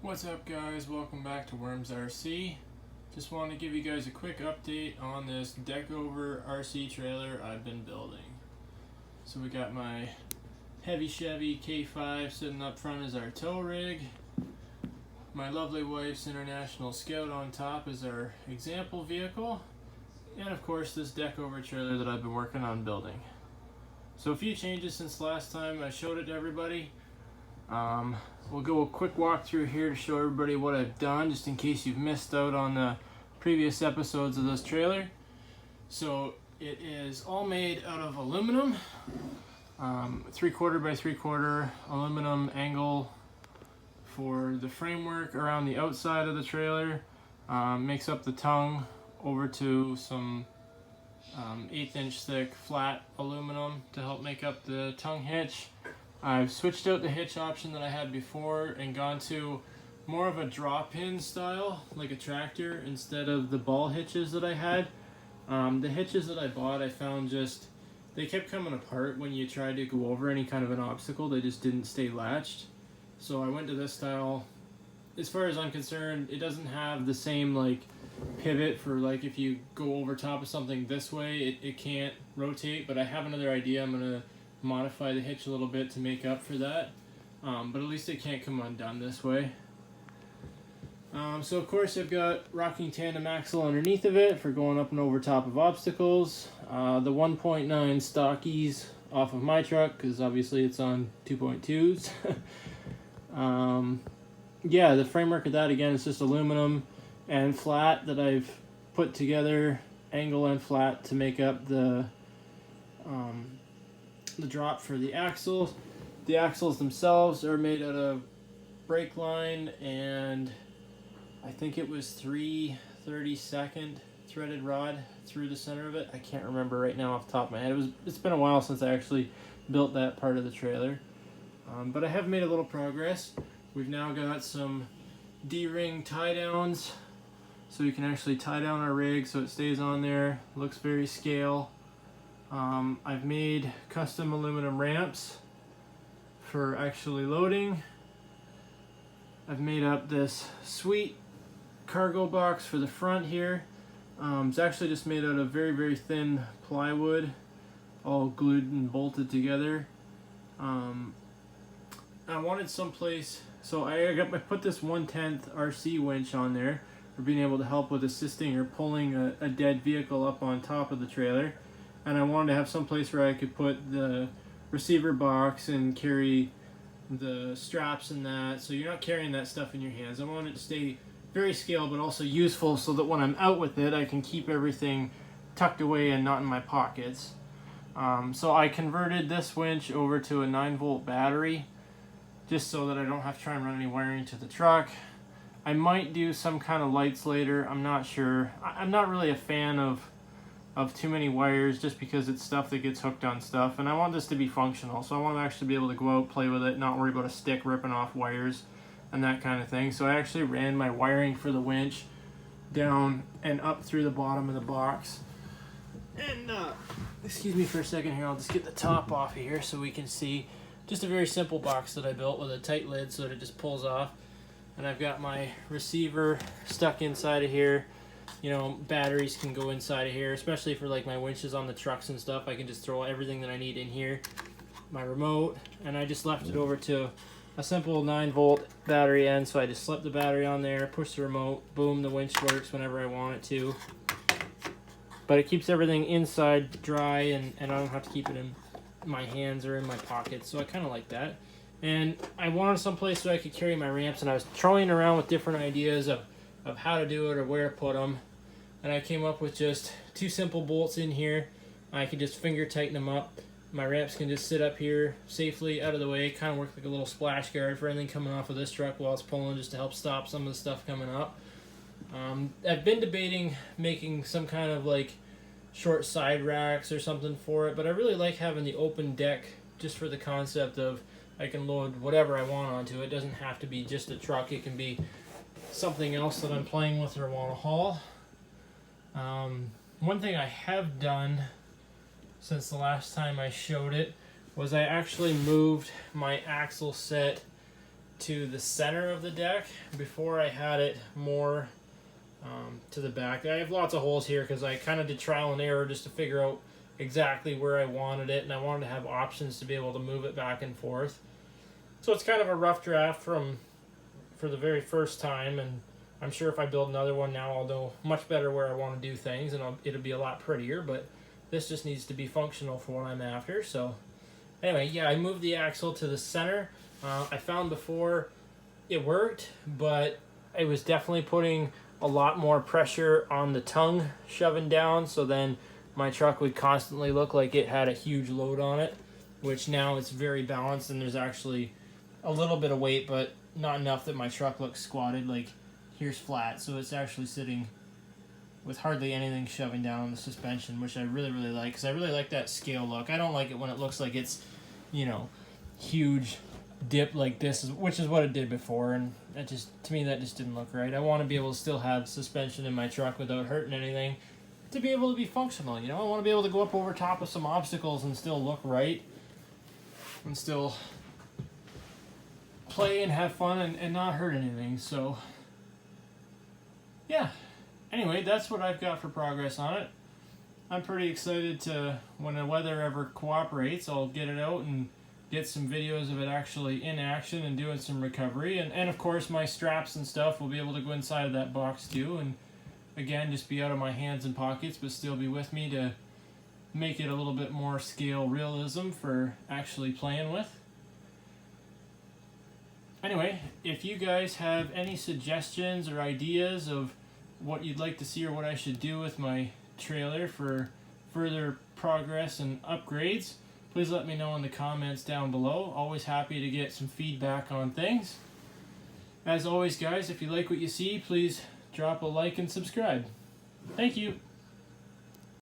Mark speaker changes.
Speaker 1: What's up, guys? Welcome back to Worms RC. Just wanted to give you guys a quick update on this deck over RC trailer I've been building. So we got my heavy Chevy K5 sitting up front as our tow rig. My lovely wife's International Scout on top is our example vehicle. And of course this deck over trailer that I've been working on building. So a few changes since last time I showed it to everybody. We'll go a quick walkthrough here to show everybody what I've done, just in case you've missed out on the previous episodes of this trailer. So it is all made out of aluminum, 3/4 by 3/4 aluminum angle for the framework around the outside of the trailer. Makes up the tongue over to some 1/8 inch thick flat aluminum to help make up the tongue hitch. I've switched out the hitch option that I had before and gone to more of a drop-in style, like a tractor, instead of the ball hitches that I had. The hitches that I bought, I found they kept coming apart when you tried to go over any kind of an obstacle. They just didn't stay latched. So I went to this style. As far as I'm concerned, it doesn't have the same pivot for if you go over top of something this way, it can't rotate, but I have another idea. I'm going to modify the hitch a little bit to make up for that, but at least it can't come undone this way. So of course I've got rocking tandem axle underneath of it for going up and over top of obstacles. The 1.9 stockies off of my truck, because obviously it's on 2.2s. Yeah, the framework of that again is just aluminum and flat that I've put together, angle and flat, to make up the drop for the axles. The axles themselves are made out of brake line, and I think it was 3/32 threaded rod through the center of it. I can't remember right now off the top of my head. It's been a while since I actually built that part of the trailer, but I have made a little progress. We've now got some D-ring tie downs, so we can actually tie down our rig so it stays on there. Looks very scale. I've made custom aluminum ramps for actually loading. I've made up this sweet cargo box for the front here. It's actually just made out of very, very thin plywood, all glued and bolted together. I wanted someplace, so I put this 1/10 RC winch on there for being able to help with assisting or pulling a dead vehicle up on top of the trailer. And I wanted to have some place where I could put the receiver box and carry the straps and that, so you're not carrying that stuff in your hands. I want it to stay very scale but also useful, so that when I'm out with it I can keep everything tucked away and not in my pockets. So I converted this winch over to a 9-volt battery, just so that I don't have to try and run any wiring to the truck. I might do some kind of lights later, I'm not sure. I'm not really a fan of too many wires, just because it's stuff that gets hooked on stuff, and I want this to be functional, so I want to actually be able to go out, play with it, not worry about a stick ripping off wires and that kind of thing. So I actually ran my wiring for the winch down and up through the bottom of the box. And excuse me for a second here, I'll just get the top off of here so we can see. Just a very simple box that I built with a tight lid so that it just pulls off. And I've got my receiver stuck inside of here. You know, batteries can go inside of here, especially for my winches on the trucks and stuff. I can just throw everything that I need in here. My remote, and I just left it over to a simple 9-volt battery end, so I just slip the battery on there, push the remote, boom, the winch works whenever I want it to. But it keeps everything inside dry, and I don't have to keep it in my hands or in my pockets, so I kind of like that. And I wanted someplace so I could carry my ramps, and I was toying around with different ideas of how to do it or where to put them. And I came up with just 2 simple bolts in here. I can just finger tighten them up. My ramps can just sit up here safely out of the way, kind of work like a little splash guard for anything coming off of this truck while it's pulling, just to help stop some of the stuff coming up. I've been debating making some kind of short side racks or something for it, but I really like having the open deck just for the concept of I can load whatever I want onto it. It doesn't have to be just a truck, it can be something else that I'm playing with or want to haul. One thing I have done since the last time I showed it was I actually moved my axle set to the center of the deck. Before I had it more to the back. I have lots of holes here because I kind of did trial and error just to figure out exactly where I wanted it, and I wanted to have options to be able to move it back and forth. So it's kind of a rough draft for the very first time, and I'm sure if I build another one now, I'll know much better where I want to do things, and it'll be a lot prettier, but this just needs to be functional for what I'm after. So anyway, yeah, I moved the axle to the center. I found before it worked, but it was definitely putting a lot more pressure on the tongue shoving down, so then my truck would constantly look like it had a huge load on it, which now it's very balanced and there's actually a little bit of weight, but not enough that my truck looks squatted. Like here's flat, so it's actually sitting with hardly anything shoving down on the suspension, which I really, really like, because I really like that scale look. I don't like it when it looks like it's, you know, huge dip like this, which is what it did before, and that just, to me, that just didn't look right. I want to be able to still have suspension in my truck without hurting anything, to be able to be functional, you know? I want to be able to go up over top of some obstacles and still look right, and still play and have fun and not hurt anything. So yeah, anyway, that's what I've got for progress on it. I'm pretty excited to, when the weather ever cooperates, I'll get it out and get some videos of it actually in action and doing some recovery, and of course my straps and stuff will be able to go inside of that box too, and again, just be out of my hands and pockets, but still be with me to make it a little bit more scale realism for actually playing with. Anyway, if you guys have any suggestions or ideas of what you'd like to see or what I should do with my trailer for further progress and upgrades, please let me know in the comments down below. Always happy to get some feedback on things. As always, guys, if you like what you see, please drop a like and subscribe. Thank you.